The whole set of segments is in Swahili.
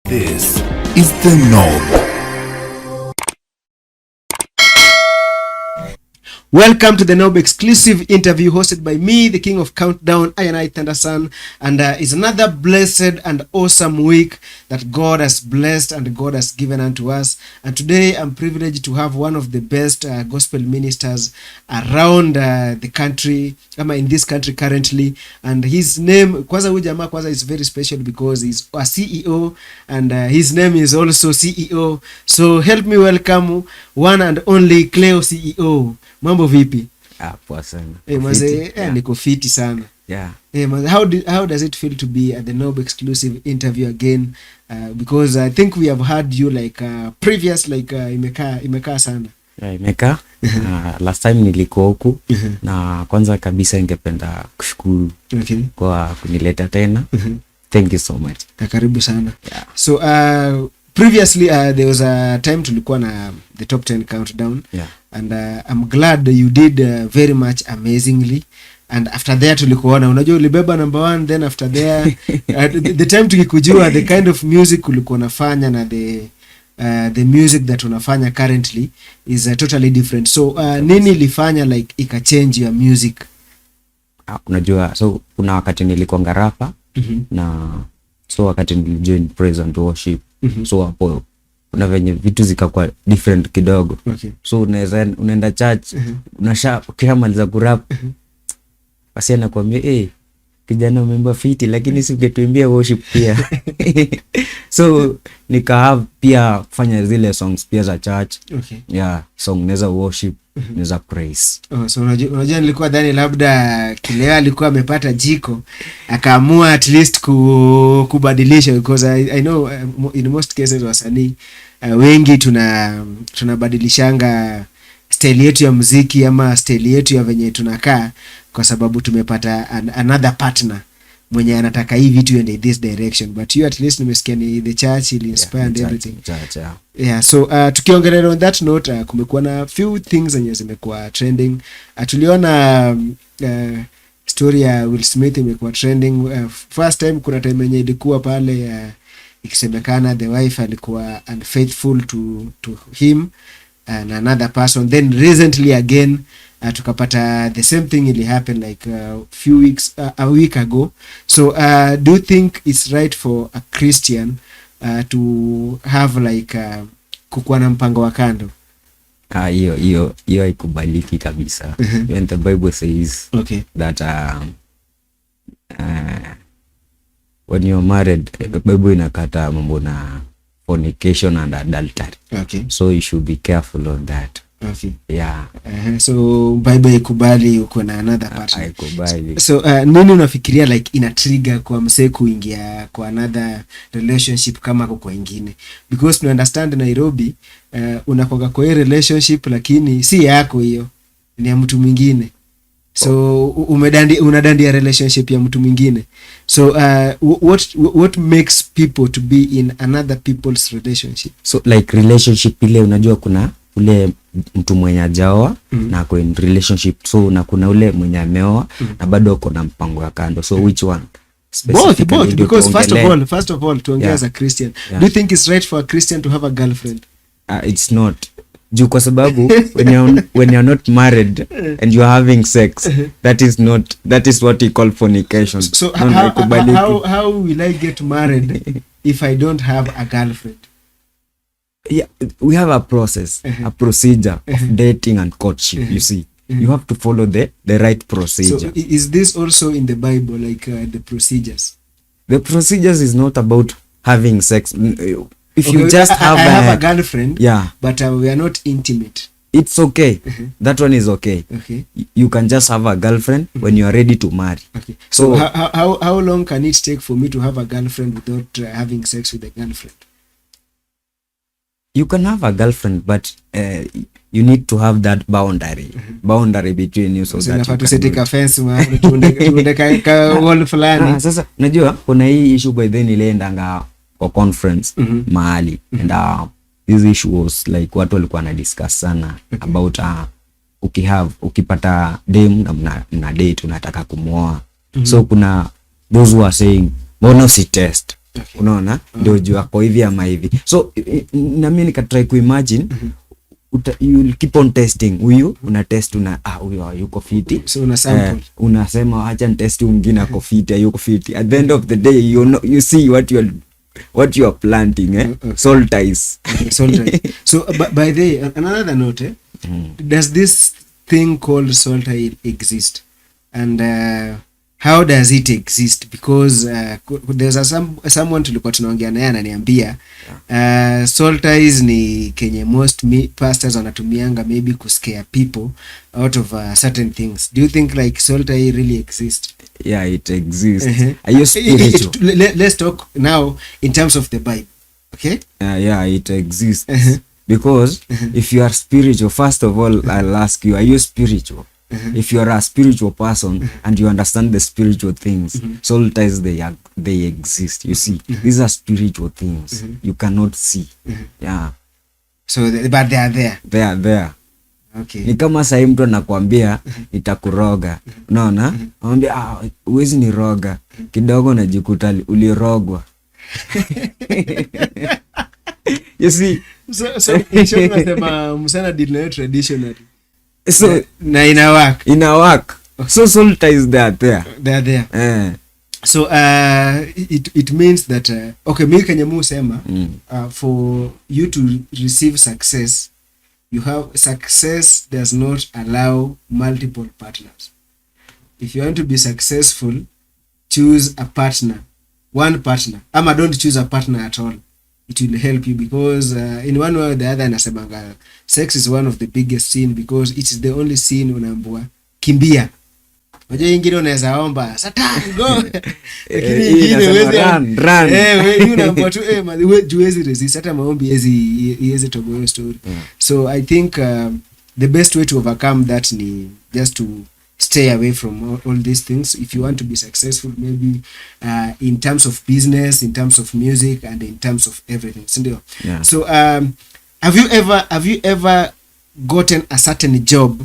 This is The Knob. Welcome to the Knob exclusive interview hosted by me, the King of Countdown, I Thunderson, and it's another blessed and awesome week that God has blessed and God has given unto us. And today I'm privileged to have one of the best gospel ministers around the country, in this country currently, and his name, kwanza huyu jamaa kwanza is very special because he's a CEO and his name is also CEO. So help me welcome one and only Cleo CEO. Mambo vipi? Poa sana. Maze, niko fiti sana. Yeah. Maze, how does it feel to be at the Knob exclusive interview again? Because I think we have had you previous imekaa sana. Yeah, imekaa. Last time nilikuwa huku na kwanza kabisa ningependa kushukuru kwa kunileta tena. Thank you so much. Karibu sana. Yeah. So previously there was a time tulikuwa na the top 10 countdown. Yeah. And I'm glad you did very much amazingly. And after there tulikuona unajua ulibeba number 1, then after there the time tukikujua the kind of music ulikuwa unafanya na the music that unafanya currently is totally different. So nini ilifanya ika change your music? Unajua, so kuna wakati nilikuwa ngarapa na so wakati nilijoin praise and worship. So hapo kuna venye vitu zikakuwa different kidogo. So unaenda church, ukishamaliza kurap, basi anakuambia kijana umeimba fiti lakini si ungetuimbia worship pia. So nika have pia kufanya zile songs pia za church. Yeah, song neza worship, neza praise. So unajua nilikuwa dhani labda Cleo alikuwa amepata jiko akaamua at least kubadilisha, because I know in most cases wasanii wengi tunabadilishanga style yetu ya muziki ama style yetu ya venye tunakaa kwa sababu tumepata another partner mwenye anataka hii vitu iende this direction, but you at least nimesikia ni the church ili inspire and everything. Yeah, so tukiongelea on that note, kumekuwa na few things zenye zimekuwa trending. Tuliona story ya Will Smith imekuwa trending. First time kuna time yenye ilikuwa pale ikisemekana the wife alikuwa unfaithful to him and another person. Then recently again tukapata the same thing ili happen a week ago. So do you think it's right for a Christian to have kukuwa na mpango wa kando? Hiyo haikubaliki kabisa. When the Bible says that when you're married, the Bible inakata mambo na fornication and adultery. So you should be careful on that. Yeah. So Bible ikubali uko na another partner. Haikubali. So nini unafikiria ina trigger kwa msee kuingia kwa another relationship kama kwa ingine? Because you understand Nairobi unakoga kwa relationship lakini si yako, hiyo ni ya mtu mwingine. So unadandia relationship ya mtu mwingine. So what makes people to be in another people's relationship? So relationship ile unajua kuna ule mtu mwenye hajaoa na ako in relationship, so na kuna ule mwenye ameoa na bado uko na mpango wa kando. So which one? Both, because first of all tuongea as a Christian. Do you think it's right for a Christian to have a girlfriend? It's not. Juu kwa sababu when you're not married and you're having sex, that is what you call fornication. So how will I get married if I don't have a girlfriend? Yeah, we have a process, a procedure of dating and courtship. You see, you have to follow the right procedure. So is this also in the Bible, the procedures? The procedures is not about having sex. If you just I have a girlfriend, but we are not intimate, it's okay. That one is okay. You can just have a girlfriend when you are ready to marry. So how long can it take for me to have a girlfriend without having sex with a girlfriend? You can have a girlfriend, but you need to have that boundary between you, so that you can set a fence tunde ka wall fulani. Sasa najua kuna hii issue by then iliendanga kwa conference mahali, and this issue was watu walikuwa na discuss sana about ukipata dem na date unataka kumuoa. So kuna those who are saying mbona usi test, Okay. Unaona ndio juu ako hivi ama hivi, so na mimi nikatry kuimagine you will keep on testing huyu, una test huyu yuko fiti, so una sample unasema acha test mwingine ako fiti, yuko fiti, at the end of the day you see what you are planting, soul ties. Soul ties. So by the another note, does this thing called soul tie exist, and how does it exist? Because there's someone tulikuwa tunaongea naye ananiambia soul ties ni kenye most pastors wanatumianga maybe to scare people out of certain things. Do you think like soul tie really exists? Yeah, it exists. Are you spiritual? Let's talk now in terms of the Bible. Okay? Yeah, it exists. Because if you are spiritual, first of all, I'll ask you, are you spiritual? If you are a spiritual person and you understand the spiritual things, soul ties, they exist. You see, these are spiritual things you cannot see. Yeah. So, but they are there. They are there. Okay. Ni kama sahi mtu anakuambia nitakuroga. Unaona? Anambia huwezi niroga. Kidogo najikuta ulirogwa. You see? So inshallah nasema msana did not traditionally. So na ina work. So soul ties they are there. So it means that okay, mimi kwenye musema for you to receive success, success does not allow multiple partners. If you want to be successful, choose a partner, one partner. Ama don't choose a partner at all. It will help you because in one way or the other nasemanga sex is one of the biggest sin because it is the only sin unaambua kimbia. Unajua ingine unaweza omba Satan go. Lakini ingine wewe run. Wewe unaambua tu wewe juwezi resist hata maombi yezi toboa story. So I think the best way to overcome that ni just to stay away from all these things if you want to be successful, maybe in terms of business, in terms of music, and in terms of everything. Yeah. So have you ever gotten a certain job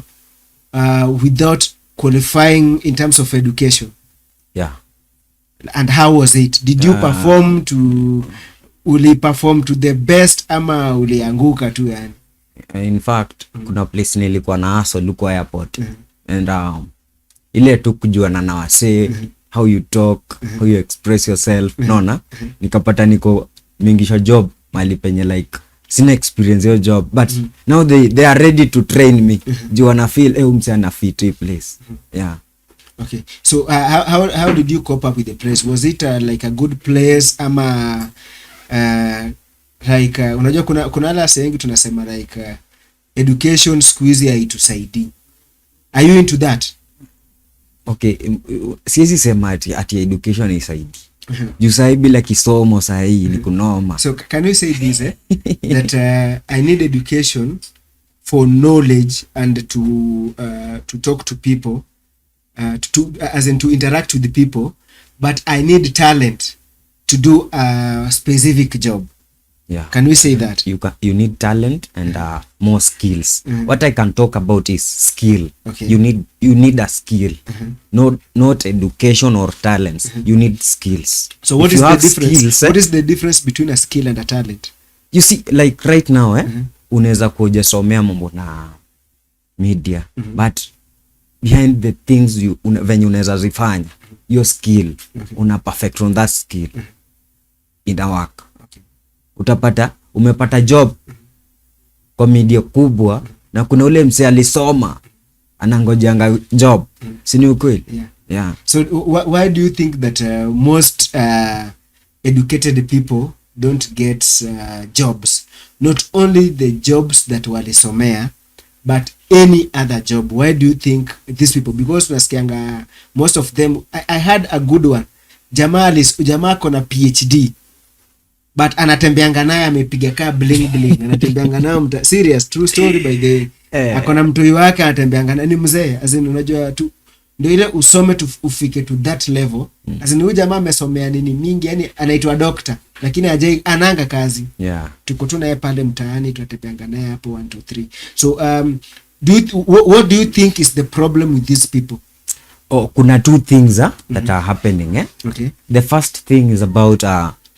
without qualifying in terms of education? Yeah. And how was it? Did you perform to the best ama ulianguka tu yani? In fact, kuna place nilikuwa na hustle luko airport. And ile tu kujuana na wasee, how you talk, how you express yourself, naona nikapata niko mingisha job mali penye like sina experience your job, but now they are ready to train me. You wanna feel umse ana fit place. Yeah. Okay. So how did you cope up with the place? Was it like a good place ama like unajua kuna ala saying tunasema like education squeeze haitusaidii. Are you into that? Okay, siwezi sema ati education isaidi. Juu sahi bila kisomo sahi ni kunoma. So can you say this that I need education for knowledge and to talk to people, as in to interact with the people, but I need talent to do a specific job. Yeah. Can we say that? You need talent and more skills. What I can talk about is skill. Okay. You need a skill. Not education or talents. You need skills. So what is the difference? What is the difference between a skill and a talent? You see, like right now unaweza kujisomea mambo na media, but behind the things venye unaweza zifanya, your skill, una perfect on that skill in the work. Utapata umepata job kwa media kubwa na kuna ule mse alisoma anangojanga job, si ni ukweli? Yeah. So why do you think that most educated people don't get jobs? Not only the jobs that walisomea, but any other job. Why do you think these people? Because tunasikianga most of them. I had a good one. Jamaa kona PhD, but anatembeanga naye amepiga ka bling bling, anatembeanga nayo serious true story by the akona mtoi wake anatembeanga ni mzee, as in unajua tu ndio ile usome tu ufike to that level. As in huyu jamaa amesomea nini mingi, yani anaitwa doctor lakini ajai ananga kazi. Yeah. Tuko tu naye pale mtaani tunatembeanga naye hapo 1 2 3. So what do you think is the problem with these people? Kuna two things that are happening. Okay. The first thing is about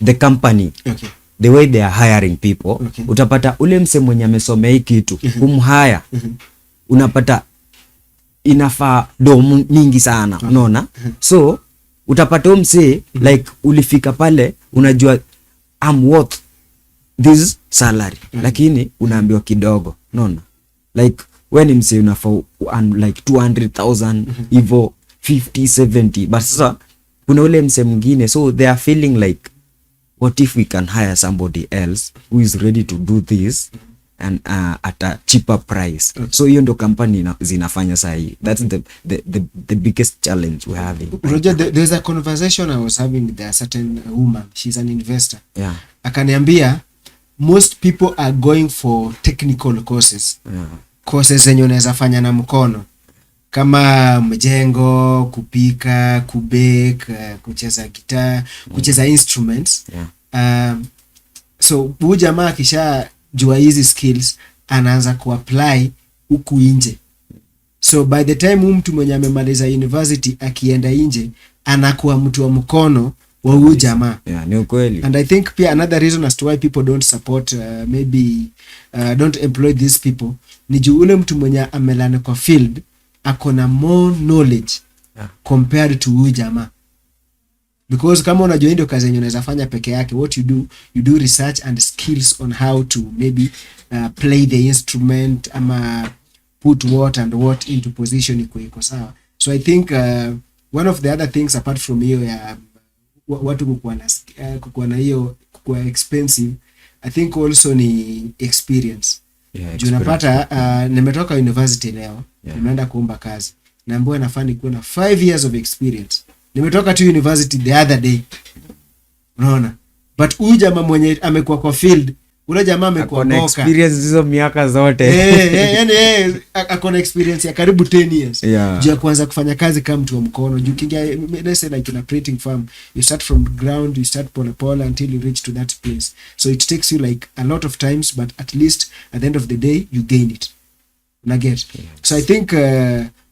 the company, Okay. the way they are hiring people, Okay. utapata ule mse mwenye amesomea hii kitu kumhaya, unapata inafaa do mingi sana, unaona? So utapata umse like ulifika pale unajua I'm worth this salary, lakini unaambiwa kidogo, unaona? Like when mse unafaa like 200,000 hivyo 50-70, but sasa kuna ule mse mwingine, so they are feeling like what if we can hire somebody else who is ready to do this and at a cheaper price. So hiyo ndo company zinafanya sahi. That's the biggest challenge we're having. Roger, there's a conversation I was having with a certain woman. She's an investor. Yeah. Akaniambia most people are going for technical courses. Yeah. Courses zenye unaweza fanya na mkono kama mjengo, kupika, kubake, kucheza gitaa, kucheza instruments. Yeah. So huyu jamaa kisha jua hizi skills anaanza kuapply huku nje. So by the time mtu mwenye amemaliza university akienda nje anakuwa mtu wa mkono wa huyu jamaa. Yeah, ni ukweli. And I think pia another reason as to why people don't support don't employ these people ni juu ule mtu mwenye amelana kwa field akona more knowledge compared to huyu jamaa. Because kama unajua ndio kazi yenye unaweza fanya peke yake, what you do research and skills on how to maybe play the instrument ama put what and what into position iko sawa. So I think one of the other things apart from hiyo ya watu kukuwa na hiyo kukuwa expensive, I think also ni experience. Yeah, juu napata nimetoka university leo, nimeenda kuomba kazi, naambiwa nafaa nikuwe na 5 years of experience. Nimetoka tu university the other day, unaona? But huyu jamaa mwenye amekuwa kwa field, ule jamaa amekuwa na experience hizo miaka zote. Yani akona experience ya karibu 10 years. Yeah. Juu ya kuanza kufanya kazi kama mtu wa mkono. Juu kingia, let's say like in a operating farm, you start from ground, you start pole until you reach to that place. So it takes you like a lot of times, but at least at the end of the day you gain it. Una get? Yes. So I think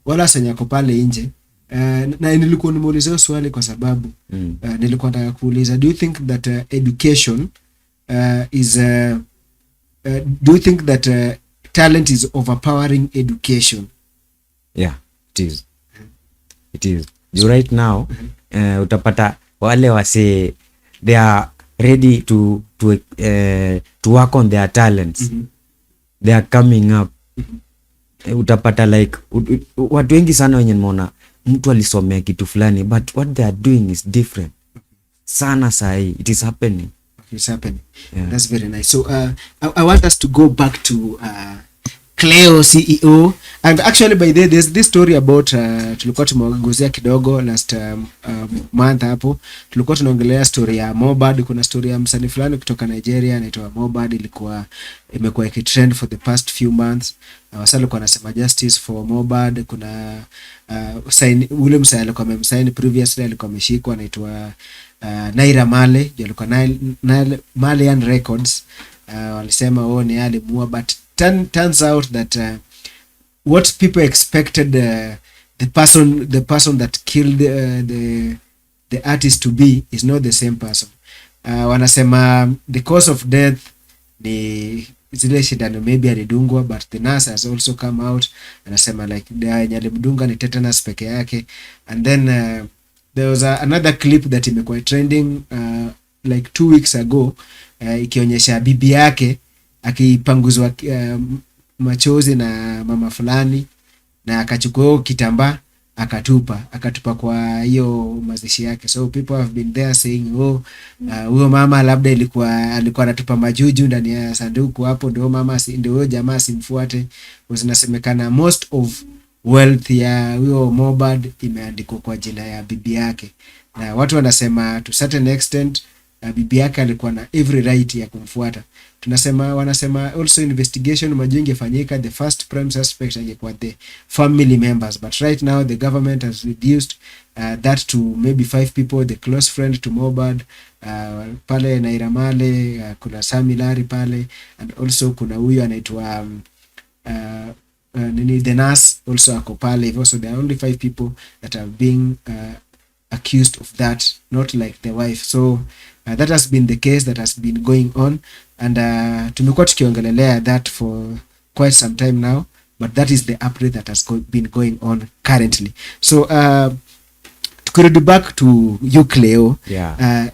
wala sanyako pale nje. Na nilikuwa nimeulizwa swali kwa sababu nilikuwa nataka kuuliza, do you think that education do you think that talent is overpowering education? Yeah, it is. You right now utapata wale wase they are ready to work on their talents. They are coming up. Utapata like watu wengi sana wenye nimeona mtu alisomea kitu fulani but what they are doing is different sana sahi. It is happening. It's happening. Yeah. That's very nice. So I want us to go back to Cleo CEO, and actually by there's this story about tulikuwa tumeguzia kidogo last month hapo, tulikuwa tunaongelea story ya Mobad. Kuna story ya msanii fulani kutoka Nigeria anaitwa Mobad, imekuwa ikitrend for the past few months. Wasali walikuwa wanasema justice for Mobad. Kuna ule msanii alikuwa amemsign previously, alikuwa ameshikwa, anaitwa Naira Male, alikuwa Malian Records. Walisema ni alimuua, but turns out that what people expected the person that killed the artist to be is not the same person. Wanasema the cause of death ni zile shindano maybe alidungwa, but the nurse has also come out anasema like alimdunga ni tetanus peke yake. And then there was another clip that imekuwa trending like 2 weeks ago, ikionyesha bibi yake akipanguzwa machozi na mama fulani, na akachukua kitambaa akatupa kwa hiyo mazishi yake. So people have been there saying huyo mama labda alikuwa anatupa majuju ndani ya sanduku hapo, ndio huyo jamaa simfuate. Zinasemekana most of wealth ya huyo Mobad imeandikwa kwa jina ya bibi yake, na watu wanasema to certain extent bibi yake alikuwa na every right ya kumfuata. Wanasema also investigation majingi ifanyika, the first prime suspect angekuwa the family members, but right now the government has reduced that to maybe 5 people, the close friend to Mobad, pale Naira Male, kuna Sami Lari pale, and also kuna huyu anaitwa the nurse also ako pale. So there are only 5 people that are being accused of that, not like the wife. So that has been the case that has been going on, and tumekuwa tukiongelelea that for quite some time now, but that is the update that has been going on currently. So to back to you, Cleo,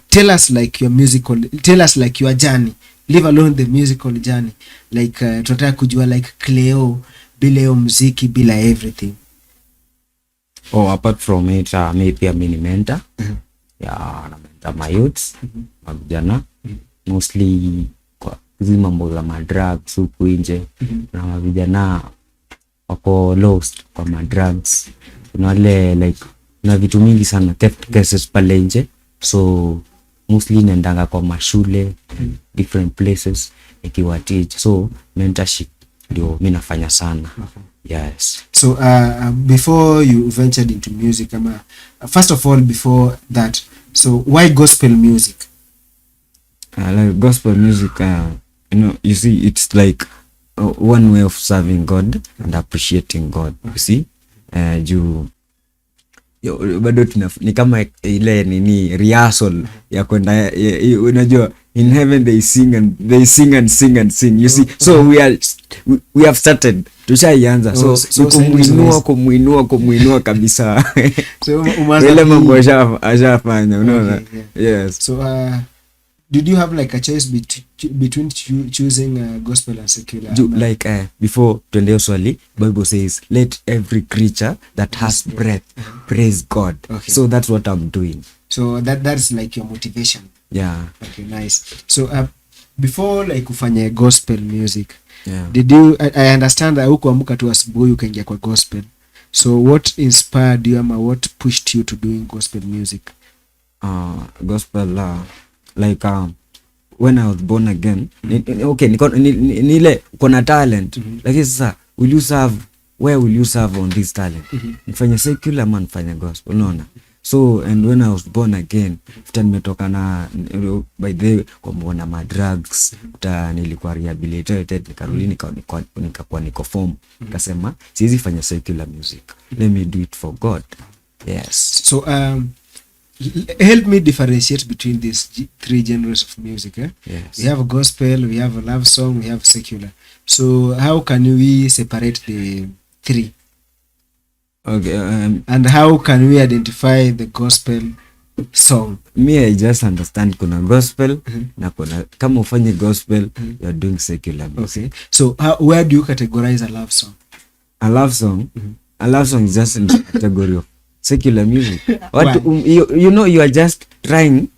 tell us like your journey, leave alone the musical journey, like tunataka kujua like Cleo bila yo muziki, bila everything. Apart from it, me pia mini mentor. Na mentor my youths, mavijana, mostly kwa hizi mambo za madrugs huku nje, na mavijana wako lost kwa madrugs. Kuna wale like na vitu mingi sana theft cases pale nje, so mostly naendanga kwa mashule, different places nikiwa teach, so mentorship ndio mimi nafanya sana. Yes. So before you ventured into music, first of all, before that, so why gospel music? Like gospel music, you see, it's like one way of serving God and appreciating God. You see, bado ni kama ile nini rehearsal ya kwenda, unajua in heaven they sing and sing, you see. So we have started, tushaianza, so kumuinua kabisa. So ile mambo ashafanya, unaona. Yes. So did you have like a choice between choosing gospel and secular? Like before tuendeo swali, Bible says let every creature that has breath praise God. Okay. So that's what I'm doing. So that's like your motivation. Yeah. Okay, nice. So before like kufanya gospel music, did you I understand that hukuamka tu asubuhi ukaingia kwa gospel. So what inspired you, ama what pushed you to doing gospel music? Gospel like when I was born again, okay, nile kuna talent, lakini sasa where will you serve on this talent? Nifanye secular man, nifanye gospel, unaona. So and when I was born again, after nimetoka na by the way kwa ma drugs, nilikuwa rehabilitated, nikarudi nikakuwa niko form, nikasema siwezi fanya secular music, let me do it for God. Yes. So help me differentiate between these three genres of music. Yes. We have gospel, we have a love song, we have secular. So how can we separate the three? Okay. And how can we identify the gospel song? Me, I just understand kuna gospel na kuna kama ufanye gospel, you're doing secular music. Okay. So where do you categorize a love song? A love song is just in the category of secular music. What you are just trying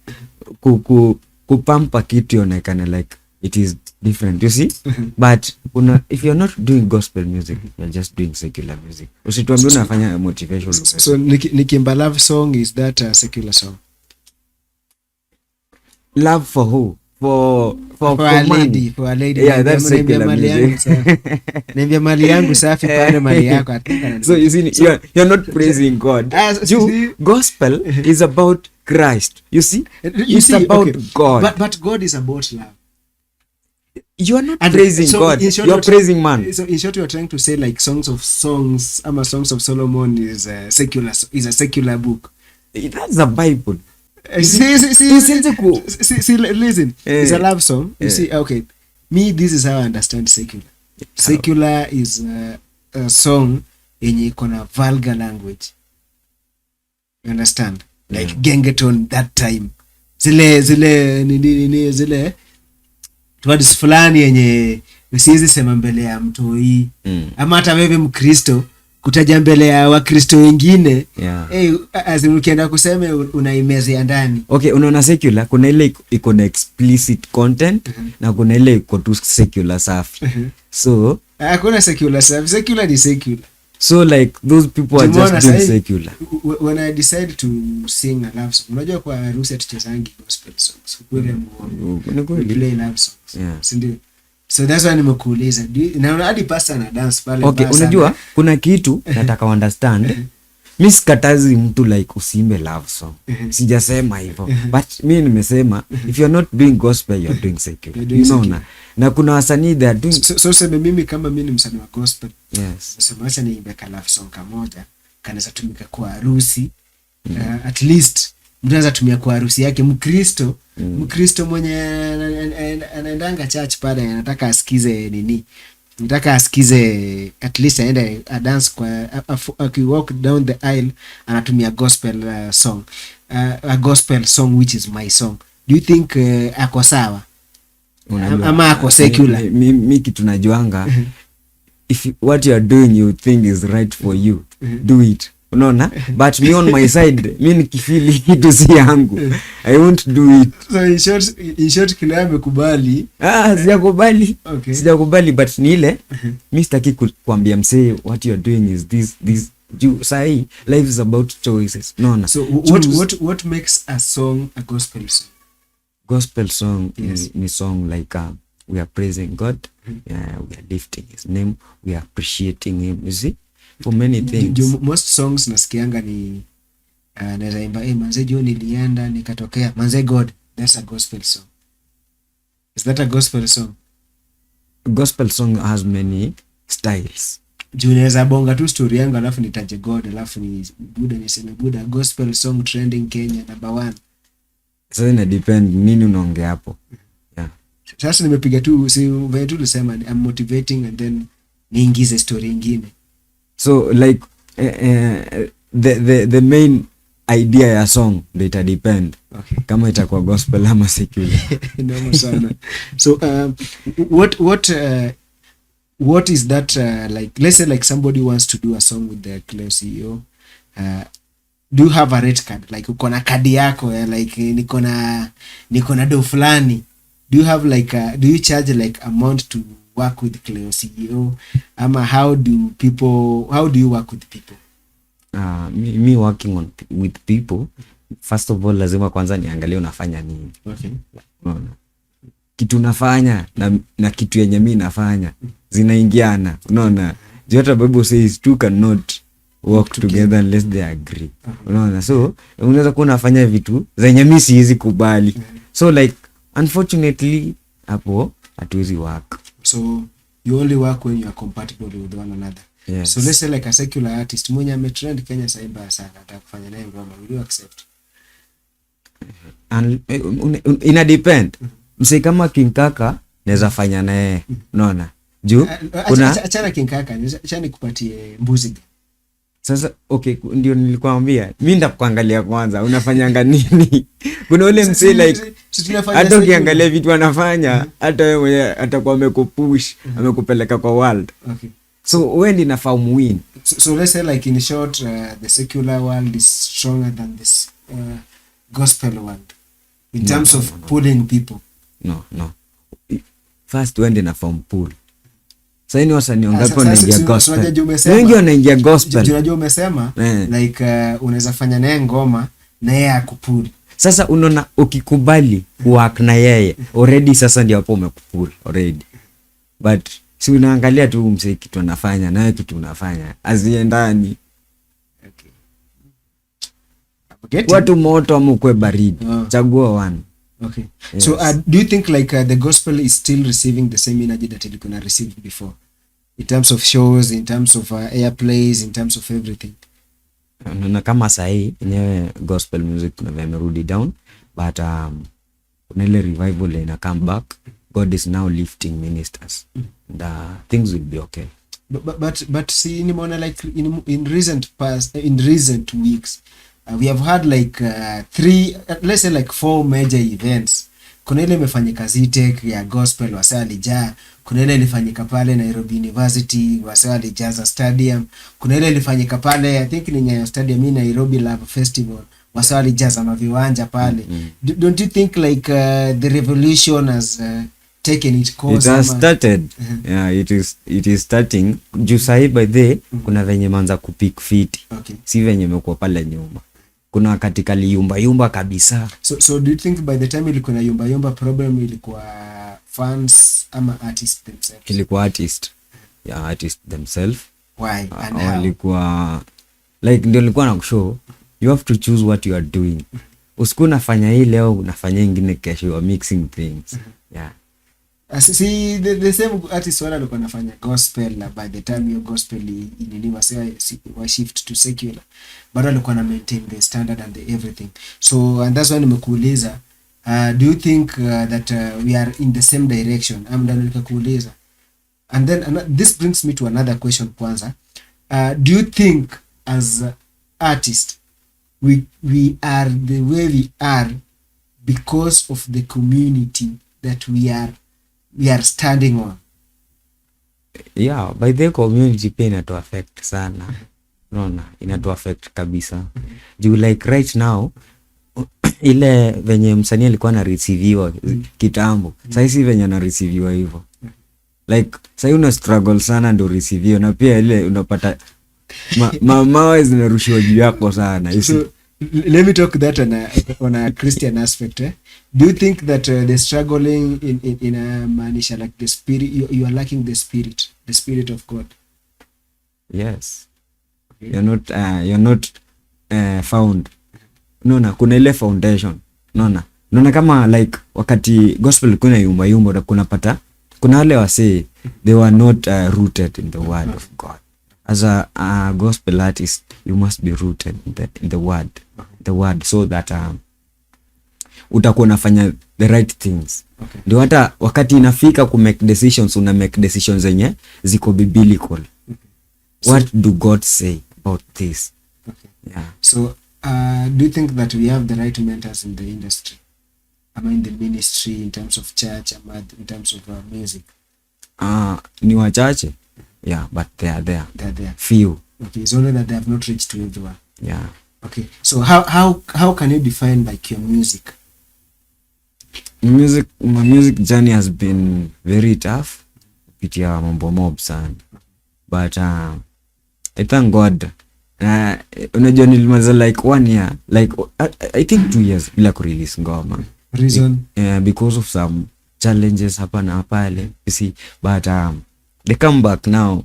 kupampa kitu ionekane like it is different, you see. But if you're not doing gospel music, you're just doing secular music. Usituambie unafanya motivation. So nikimba love song, is that a secular song? Love for who? For a lady, for a lady. Yeah, that's secular music. Niambia mali yangu safi pale mali yako. So you see, you're not praising God. Gospel is about Christ. You see? It's about God. But God is about love. You are not praising God. You're praising man. So in short, you are trying to say like Songs of Songs of Solomon is a secular book. That's the Bible. Listen, it's a love song. You see, okay, me, this is how I understand secular. Secular is a song yenye iko na vulgar language. You understand? Like gengeton that time. Zile words fulani yenye usiwezi sema mbele ya mtoi, ama hata wewe Mkristo kutaja mbele ya Wakristo wengine. Ukienda kusema unaimezea ndani. Okay, unaona secular kuna ile iko na explicit content na kuna ile iko tu secular safi. So hakuna secular safi. Secular ni secular. So like those people are just doing secular. When I decide to sing a love song, unajua kwa harusi tuchezangi gospel songs. Kweli play love songs. Sindio? So that's why nimekuuliza. Na hadi pastor na dance pale. Okay, unajua kuna kitu nataka understand. Mimi sikatazi mtu like usimbe love song. Sijasema hivyo. But mimi nimesema if you're not doing gospel, you're doing secular. Unaona? Na kuna wasanii they are doing so sema mimi kama mimi ni msanii wa gospel. Yes. Sema acha niimbe ka love song kamoja kanaweza tumika kwa harusi at least mtu anaweza tumia kwa harusi yake. Mkristo mwenye anaendanga church pale anataka asikize nini, nataka asikize at least aende a dance kwa walk down the aisle, anatumia gospel song, a gospel song which is my song. Do you think ako sawa ama ako secular? Mi kitu najuanga if what you are doing you think is right for you, do it, unaona. But me on my side, mi nikifili kitu si yangu, I won't do it. So in short Cleo amekubali. Sijakubali. Okay. Sijakubali, but ni ile mi sitaki kuambia msee what you are doing is this juu sahi life is about choices, unaona. So what makes a song a gospel song? Gospel song Yes. ni song like we are praising God, we are lifting his name, we are appreciating him, you see, for many things. Most songs nasikianga ni naweza imba manze jo nilienda nikatokea manze God, that's a gospel song. Is that a gospel song? Gospel song has many styles. Juu naweza bonga tu story yangu alafu nitaje God alafu ni Buddha, niseme Buddha gospel song trending Kenya number 1. Sasa ina depend nini unaongea hapo. Yeah. Sasa nimepiga tu si vile tu tusema I'm motivating and then niingize story nyingine. So like the main idea ya song ndio ita depend. Okay. Kama itakuwa gospel ama secular. Noma sana. So what is that like, let's say like somebody wants to do a song with the Cleo CEO, do you have a rate card, like uko na kadi yako like niko na do fulani, do you have like do you charge like amount to work with Cleo CEO ama how do you work with people? Me working with people, first of all lazima kwanza niangalie unafanya nini. Okay. Unaona, kitu unafanya na kitu yenye mimi nafanya zinaingiana, unaona. Hata Bible says two cannot work together unless they agree. Unaona, so unaweza kuwa unafanya vitu zenye mimi siwezi kubali, so like unfortunately hapo hatuwezi work. So you only work when you are compatible with one another. Yes. So let's say like a secular artist mwenye ametrend Kenya sasa hivi sana nataka kufanya naye ngoma, will you accept? And ina depend. Msee kama King Kaka naweza fanya naye, unaona. Juu kuna achana King Kaka, acha nikupatie mbuzi. Sasa okay, ndio nilikwambia mimi ndakuangalia kwanza unafanyanga nini. Kuna ule msee like hata ukiangalia vitu anafanya hata wewe mwenyewe atakuwa amekupush, amekupeleka kwa world. Okay. So wewe ndi nafaa win. So let's say like in short the secular world is stronger than this gospel world in terms of pulling people. No. First wewe ndi nafaa pull. Sasa ni wasanii wangapi wanaingia gospel? Wengi wanaingia gospel. Unajua umesema like unaweza fanya naye ngoma na yeye akupuli. Sasa unaona ukikubali work na yeye already, sasa ndio hapo umekupul already. But si unaangalia tu msee kitu anafanya na wewe kitu unafanya aziendani. Okay. Watu moto ama ukwe baridi. Chagua one. Okay. Yes. So do you think like the gospel is still receiving the same energy that it could have received before? In terms of shows, in terms of airplays, in terms of everything? Na kama sahi yenyewe gospel music kuna imerudi down, but kuna ile revival ina come back. God is now lifting ministers. And things will be okay. But see, nimeona like in recent weeks we have had like 3 let's say like 4 major events. Kuna ile imefanyika Zitek ya gospel wasa alijaa, kuna ile ilifanyika pale Nairobi University wasa alijaza stadium, kuna ile ilifanyika pale I think ni Nyayo Stadium in Nairobi Love Festival wasa alijaza maviwanja pale. Don't you think like the revolution has taken its course? It has started. Yeah, it is starting. Juu sahi by the kuna venye manza kupick fit. Okay. Si venye imekuwa pale nyuma. Kuna wakati kali yumba kabisa. So do you think by the time ilikuwa na yumba problem ilikuwa fans ama artists themselves? Ilikuwa artist. Yeah, artist themselves. Why and how? Ilikuwa like ndio ilikuwa na kushow you have to choose what you are doing. Usiku unafanya hii leo unafanya nyingine kesho, you are mixing things. Yeah. See, the same artist wale walikuwa wanafanya gospel na by the time your gospel ininiwa wa shift to secular, bado walikuwa na maintain the standard and the everything. So and that's why nimekuuliza, do you think that we are in the same direction? Ndio nikakuuliza. And then this brings me to another question kwanza. Do you think as artists we are the way we are because of the community that we are standing on? Yeah, by the community pia inatu affect sana. Unaona, inatu affect kabisa. Juu like right now ile venye msanii alikuwa na receiviwa kitambo, sasa hivi venye na receiviwa hivyo. Like sasa una struggle sana ndio receiviwa, na pia ile unapata mawe zinarushiwa juu yako sana. So let me talk that on a Christian aspect. Do you think that the struggling in a manisha like the spirit, you are lacking the spirit of God? Yes. Okay. You're not found. Unaona kuna ile foundation. Unaona kama like wakati gospel kuna yumba kunapata kuna wale wase they were not rooted in the word of God. As a gospel artist, you must be rooted in the word so that utakuwa unafanya the right things. Okay. Ndio hata wakati inafika ku make decisions, una make decisions zenye ziko biblical. Okay. What do God say about this? Okay. Yeah. So do you think that we have the right mentors in the industry? I mean the ministry, in terms of church, in terms of music? Ni wachache. Yeah, but they are there. They're there. Few. Okay, it's only that they have not reached to everyone. Yeah. Okay, so how can you define like your music? My music journey has been very tough. Kupitia mambo mob sana. But I thank God. Unajua nilimaliza like 1 year, like I think 2 years bila ku release ngoma. Reason? Because of some challenges hapa na pale, you see, but they come back now.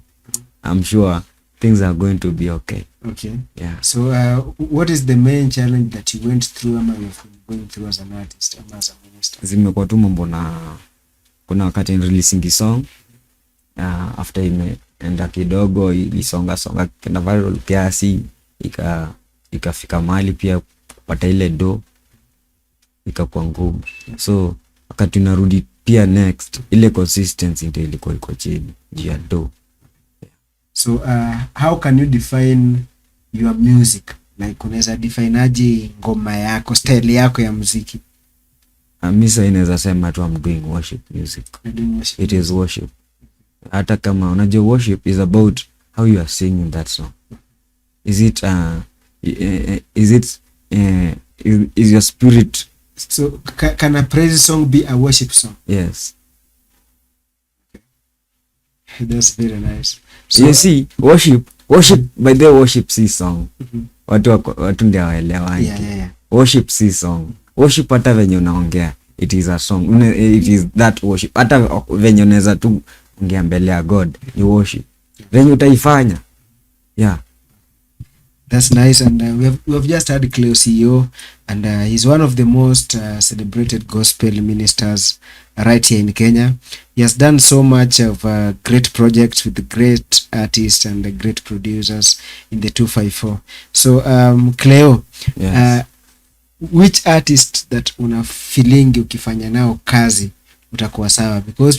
I'm sure things are going to be okay. Okay. Yeah. So what is the main challenge that you went through ama you've been going through as an artist ama as a minister? Zimekuwa tu mambo na kuna wakati releasing song after imeenda kidogo ilisonga kenda viral kiasi ikafika mahali pia kupata ile do ikakuwa ngumu. So wakati unarudi pia next ile consistency ndio ilikuwa iko chini juu ya do. So how can you define your music? Like unaweza define aje ngoma yako, style yako ya muziki? Mimi sasa inaweza sema tu I'm doing worship music. It is worship. Hata kama unajua worship is about how you are singing that song. Is your spirit? So can a praise song be a worship song? Yes. That's very nice. So you see, worship by the worship si song. Watu ndio waelewa. Yeah. Worship si song. Worship hata venye unaongea, it is a song. It is that worship. Hata venye unaweza tu ongea mbele ya God, you worship. Venye utaifanya. Yeah. That's nice. And we have just had Cleo CEO, and he's one of the most celebrated gospel ministers right here in Kenya. He has done so much of great projects with the great artists and the great producers in the 254. So Cleo, yes. Which artist that una feeling ukifanya nao kazi utakuwa sawa? Because